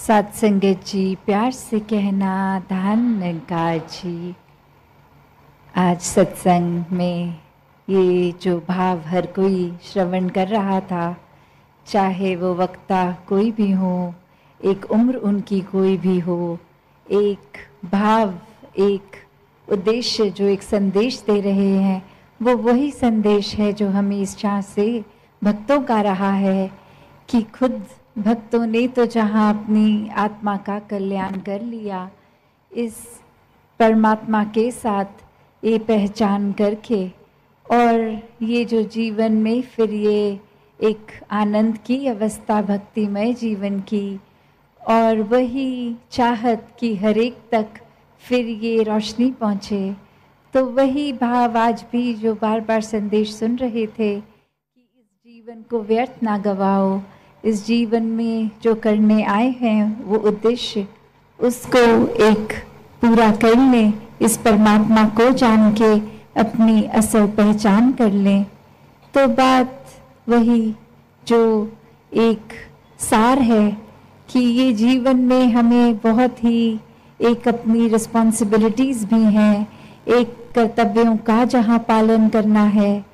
साध संगत जी, प्यार से कहना धन्यकार जी। आज सत्संग में ये जो भाव हर कोई श्रवण कर रहा था, चाहे वो वक्ता कोई भी हो, एक उम्र उनकी कोई भी हो, एक भाव, एक उद्देश्य, जो एक संदेश दे रहे हैं, वो वही संदेश है जो हमें इस चाह से भक्तों का रहा है कि खुद भक्तों ने तो जहाँ अपनी आत्मा का कल्याण कर लिया, इस परमात्मा के साथ ये पहचान करके, और ये जो जीवन में फिर ये एक आनंद की अवस्था, भक्तिमय जीवन की, और वही चाहत कि हर एक तक फिर ये रोशनी पहुँचे। तो वही भाव आज भी जो बार बार संदेश सुन रहे थे कि इस जीवन को व्यर्थ ना गवाओ, इस जीवन में जो करने आए हैं वो उद्देश्य, उसको एक पूरा कर लें, इस परमात्मा को जान के अपनी असल पहचान कर लें। तो बात वही जो एक सार है कि ये जीवन में हमें बहुत ही एक अपनी रिस्पॉन्सिबिलिटीज़ भी हैं, एक कर्तव्यों का जहाँ पालन करना है,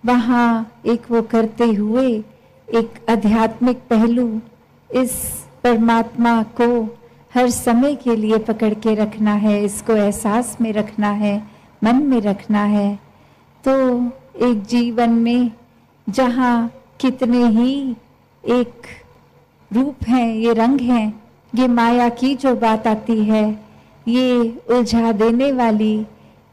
वहाँ एक वो करते हुए एक आध्यात्मिक पहलू, इस परमात्मा को हर समय के लिए पकड़ के रखना है, इसको एहसास में रखना है, मन में रखना है। तो एक जीवन में जहाँ कितने ही एक रूप हैं, ये रंग हैं, ये माया की जो बात आती है, ये उलझा देने वाली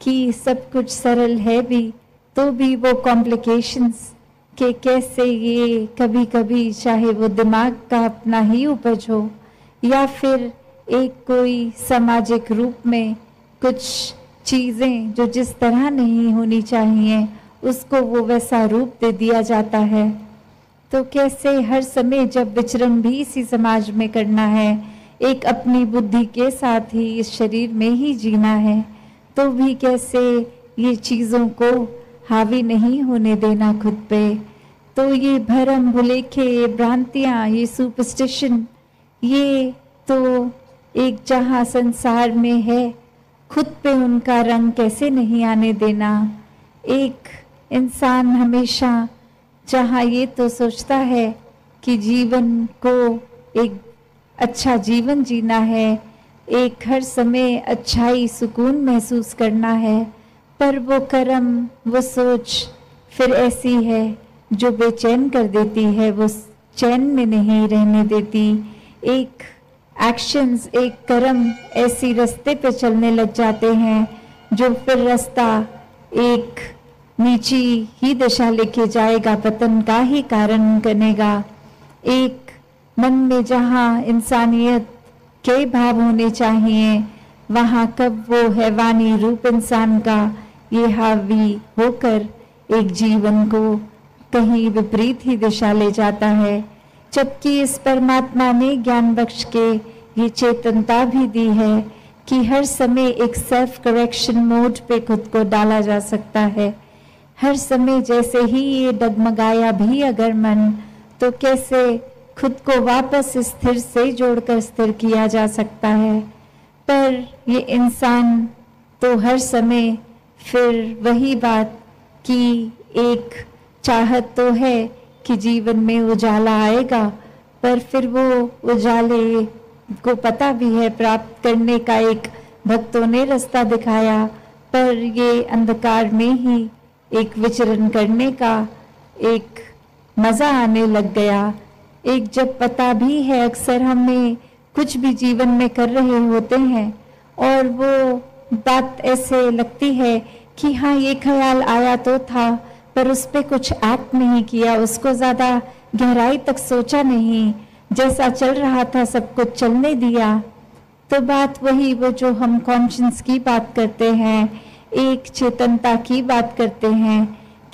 कि सब कुछ सरल है भी तो भी वो कॉम्प्लिकेशंस कि कैसे ये कभी कभी चाहे वो दिमाग का अपना ही उपज हो या फिर एक कोई सामाजिक रूप में कुछ चीज़ें जो जिस तरह नहीं होनी चाहिए उसको वो वैसा रूप दे दिया जाता है। तो कैसे हर समय जब विचरण भी इसी समाज में करना है, एक अपनी बुद्धि के साथ ही इस शरीर में ही जीना है, तो भी कैसे ये चीज़ों को हावी नहीं होने देना खुद पे। तो ये भरम भुलेखे, ये भ्रांतियाँ, ये सुपरस्टिशन, ये तो एक जहाँ संसार में है, खुद पे उनका रंग कैसे नहीं आने देना। एक इंसान हमेशा जहाँ ये तो सोचता है कि जीवन को एक अच्छा जीवन जीना है, एक हर समय अच्छाई सुकून महसूस करना है, पर वो कर्म, वो सोच फिर ऐसी है जो बेचैन कर देती है, वो चैन में नहीं रहने देती। एक एक्शंस, एक कर्म ऐसी रास्ते पे चलने लग जाते हैं जो फिर रास्ता एक नीची ही दिशा लेके जाएगा, पतन का ही कारण बनेगा। एक मन में जहाँ इंसानियत के भाव होने चाहिए, वहाँ कब वो हैवानी रूप इंसान का ये हावी होकर एक जीवन को कहीं विपरीत ही दिशा ले जाता है। जबकि इस परमात्मा ने ज्ञान बख्श के ये चेतनता भी दी है कि हर समय एक सेल्फ करेक्शन मोड पे खुद को डाला जा सकता है। हर समय जैसे ही ये डगमगाया भी अगर मन, तो कैसे खुद को वापस स्थिर से जोड़कर स्थिर किया जा सकता है। पर ये इंसान तो हर समय फिर वही बात कि एक चाहत तो है कि जीवन में उजाला आएगा, पर फिर वो उजाले को पता भी है प्राप्त करने का एक भक्तों ने रास्ता दिखाया, पर ये अंधकार में ही एक विचरण करने का एक मज़ा आने लग गया। एक जब पता भी है, अक्सर हमें कुछ भी जीवन में कर रहे होते हैं और वो बात ऐसे लगती है कि हाँ ये ख्याल आया तो था, पर उस पर कुछ एक्ट नहीं किया, उसको ज़्यादा गहराई तक सोचा नहीं, जैसा चल रहा था सब कुछ चलने दिया। तो बात वही, वो जो हम कॉन्शियस की बात करते हैं, एक चेतनता की बात करते हैं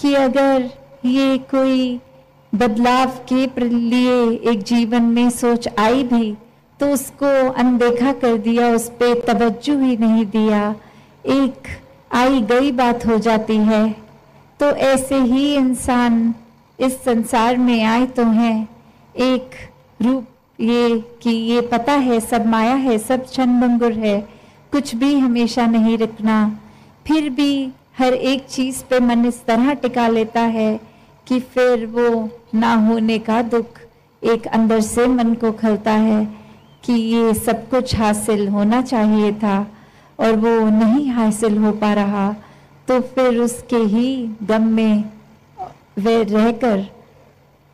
कि अगर ये कोई बदलाव के लिए एक जीवन में सोच आई भी तो उसको अनदेखा कर दिया, उस पर तवज्जो ही नहीं दिया, एक आई गई बात हो जाती है। तो ऐसे ही इंसान इस संसार में आए तो हैं, एक रूप ये कि ये पता है सब माया है, सब क्षणभंगुर है, कुछ भी हमेशा नहीं रुकना। फिर भी हर एक चीज़ पे मन इस तरह टिका लेता है कि फिर वो ना होने का दुख एक अंदर से मन को खलता है कि ये सब कुछ हासिल होना चाहिए था और वो नहीं हासिल हो पा रहा। तो फिर उसके ही गम में वे रहकर,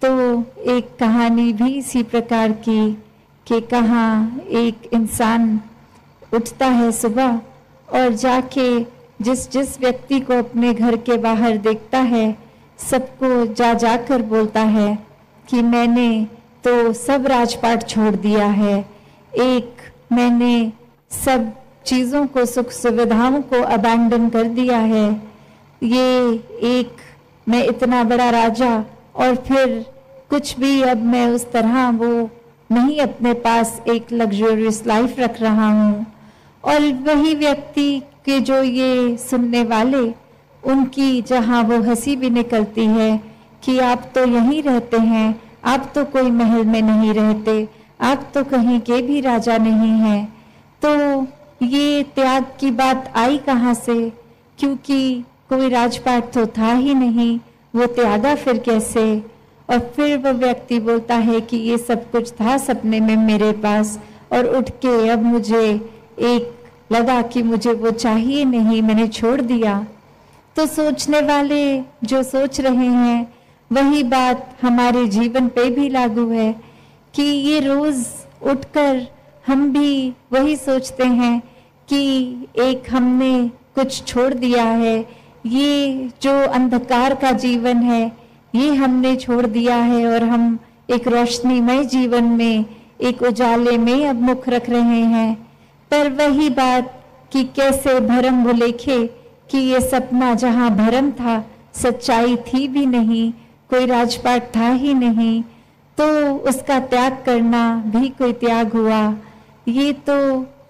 तो एक कहानी भी इसी प्रकार की कि कहाँ एक इंसान उठता है सुबह और जाके जिस जिस व्यक्ति को अपने घर के बाहर देखता है सबको जा जाकर बोलता है कि मैंने तो सब राजपाट छोड़ दिया है, एक मैंने सब चीज़ों को, सुख सुविधाओं को अबैंडन कर दिया है, ये एक मैं इतना बड़ा राजा और फिर कुछ भी अब मैं उस तरह वो नहीं अपने पास एक लग्जरियस लाइफ रख रहा हूँ। और वही व्यक्ति के जो ये सुनने वाले, उनकी जहाँ वो हंसी भी निकलती है कि आप तो यहीं रहते हैं, आप तो कोई महल में नहीं रहते, आप तो कहीं के भी राजा नहीं हैं। तो ये त्याग की बात आई कहाँ से? क्योंकि कोई राजपाट तो था ही नहीं, वो त्यागा फिर कैसे? और फिर वो व्यक्ति बोलता है कि ये सब कुछ था सपने में मेरे पास और उठ के अब मुझे एक लगा कि मुझे वो चाहिए नहीं, मैंने छोड़ दिया। तो सोचने वाले जो सोच रहे हैं वही बात हमारे जीवन पे भी लागू है कि ये रोज उठकर हम भी वही सोचते हैं कि एक हमने कुछ छोड़ दिया है, ये जो अंधकार का जीवन है ये हमने छोड़ दिया है और हम एक रोशनीमय जीवन में, एक उजाले में अब मुख रख रहे हैं। पर वही बात कि कैसे भरम भुलेखे कि ये सपना जहाँ भरम था सच्चाई थी भी नहीं, कोई राजपाट था ही नहीं, तो उसका त्याग करना भी कोई त्याग हुआ। ये तो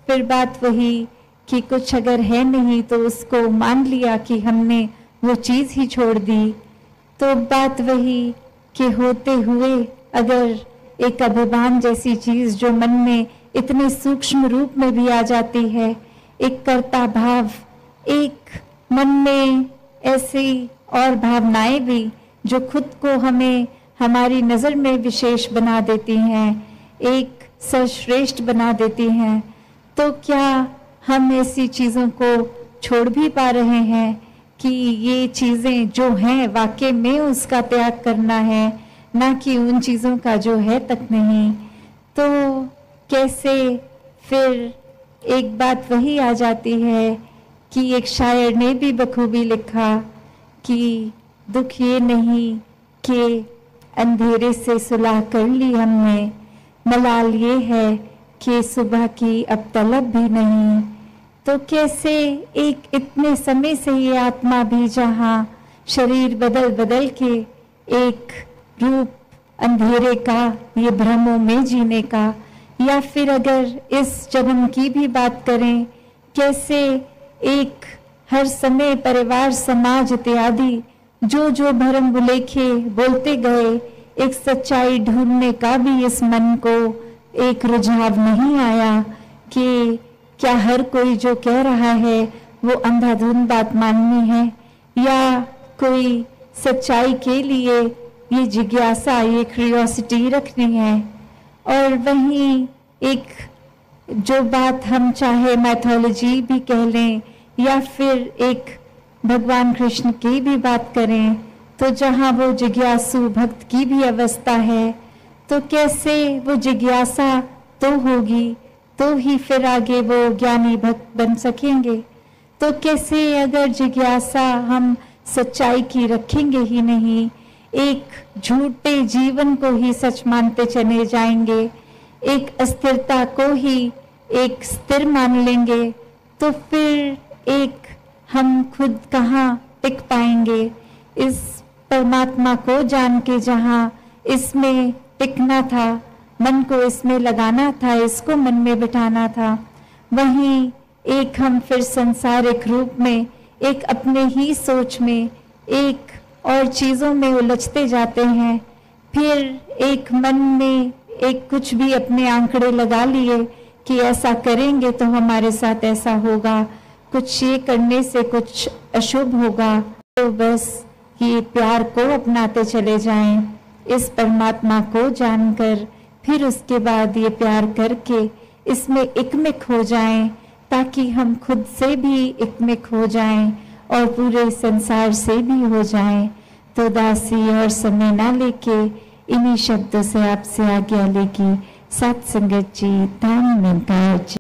फिर बात वही कि कुछ अगर है नहीं तो उसको मान लिया कि हमने वो चीज़ ही छोड़ दी। तो बात वही कि होते हुए अगर एक अभिमान जैसी चीज़ जो मन में इतने सूक्ष्म रूप में भी आ जाती है, एक कर्ता भाव, एक मन में ऐसी और भावनाएं भी जो खुद को हमें हमारी नज़र में विशेष बना देती हैं, एक सर्वश्रेष्ठ बना देती हैं, तो क्या हम ऐसी चीज़ों को छोड़ भी पा रहे हैं कि ये चीज़ें जो हैं वाकई में उसका त्याग करना है, ना कि उन चीज़ों का जो है तक नहीं। तो कैसे फिर एक बात वही आ जाती है कि एक शायर ने भी बखूबी लिखा कि दुख ये नहीं कि अंधेरे से सुलह कर ली हमने, मलाल ये है कि सुबह की अब तलब भी नहीं। तो कैसे एक इतने समय से ये आत्मा भी जहाँ शरीर बदल बदल के एक रूप अंधेरे का, ये भ्रमों में जीने का, या फिर अगर इस जन्म की भी बात करें, कैसे एक हर समय परिवार समाज इत्यादि जो जो भरम भुलेखे बोलते गए, एक सच्चाई ढूंढने का भी इस मन को एक रुझाव नहीं आया कि क्या हर कोई जो कह रहा है वो अंधाधुंध बात माननी है, या कोई सच्चाई के लिए ये जिज्ञासा, ये क्यूरियोसिटी रखनी है। और वहीं एक जो बात हम चाहे मैथोलॉजी भी कह लें या फिर एक भगवान कृष्ण की भी बात करें, तो जहाँ वो जिज्ञासु भक्त की भी अवस्था है, तो कैसे वो जिज्ञासा तो होगी तो ही फिर आगे वो ज्ञानी भक्त बन सकेंगे। तो कैसे अगर जिज्ञासा हम सच्चाई की रखेंगे ही नहीं, एक झूठे जीवन को ही सच मानते चले जाएंगे, एक अस्थिरता को ही एक स्थिर मान लेंगे, तो फिर एक हम खुद कहाँ टिक पाएंगे इस परमात्मा को जान के, जहाँ इसमें टिकना था, मन को इसमें लगाना था, इसको मन में बिठाना था। वहीं एक हम फिर संसारिक रूप में एक अपने ही सोच में एक और चीज़ों में उलझते जाते हैं, फिर एक मन में एक कुछ भी अपने आंकड़े लगा लिए कि ऐसा करेंगे तो हमारे साथ ऐसा होगा, कुछ ये करने से कुछ अशुभ होगा, तो बस ये प्यार को अपनाते चले जाएं, इस परमात्मा को जानकर फिर उसके बाद ये प्यार करके इसमें एकमिक हो जाएं, ताकि हम खुद से भी एकमिक हो जाएं और पूरे संसार से भी हो जाएं। तो दासी और समय ना लेके इन्हीं शब्दों से आपसे आज्ञा लेगी। सत्संगत जी, धन्यवाद जी।